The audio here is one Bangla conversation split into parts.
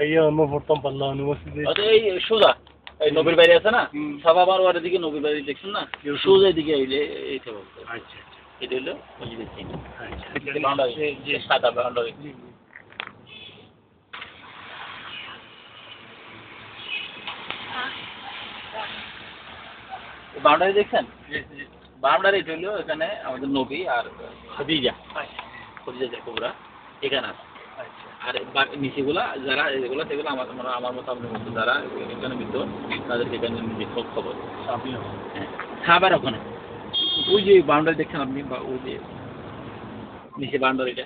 এই আমরা পড়তাম পাল্লা ইউনিভার্সিটি। আচ্ছা এই সোজা এই নবীর বাড়ি আছে না, সাবাবার ওয়ার দিকে নবীর বাড়ি দেখছেন না, সোজা দিকে এই যে এইটা বলতে। আচ্ছা এটা হলো মসজিদের চিহ্ন। আচ্ছা বাউন্ডারি যে সাদা বাউন্ডারি। বাউন্ডারি দেখছেন? বাউন্ডারি হইল এখানে আমাদের নবী আর খদিজা, খদিজা কুবরা এখানে আছে। আর নিচেগুলা যারা এগুলো সেগুলো আমার মতো আপনার মতো যারা এখানে মৃত তাদেরকে এখানে খবর। হ্যাঁ খাবার ওখানে ওই যে বাউন্ডারি দেখছেন আপনি, বা ওই যে নিচে বাউন্ডারিটা,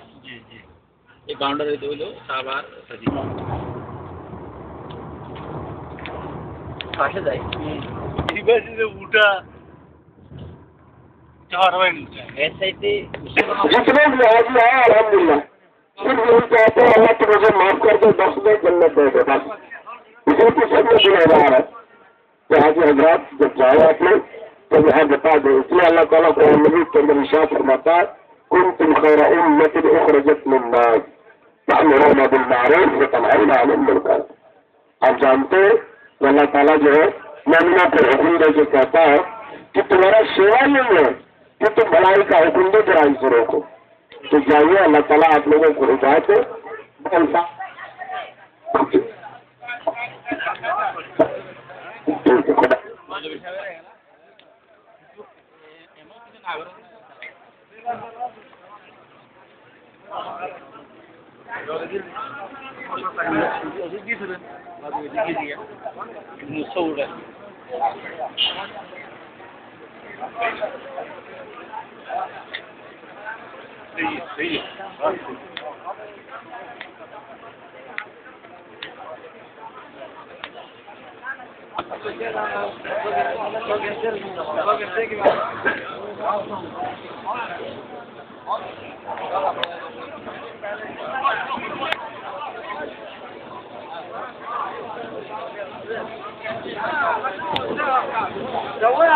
এই বাউন্ডারিতে হইল খাবার পাশে যায় উঠা এর সাইডে। जितने भी हाजी आए अल्हम्दुलिल्लाह, सिर्फ यही कहते हैं अल्लाह तो मुझे माफ कर दे, 10 में जन्नत दे दे बस। इसी की सब में सुना जा रहा है कि हाजी हजरात जब जाए आप लोग तो यहाँ बता दो। इसलिए अल्लाह ताला को नबी के अंदर इरशाद फरमाता है कुंतुम खैरा उम्मतिन उखरिजत लिन्नास तअमुरूना बिल मारूफ व तनहौना अनिल मुनकर। आप जानते हैं अल्लाह ताला जो है मोमिनों को हुक्म दे के कहता है कि तुम्हारा सेवा नहीं है कि तुम भलाई का हुक्म दो बुराई से रोको। तो जाइए, अल्लाह ताला आप लोगों को हिदायत दे। Давай,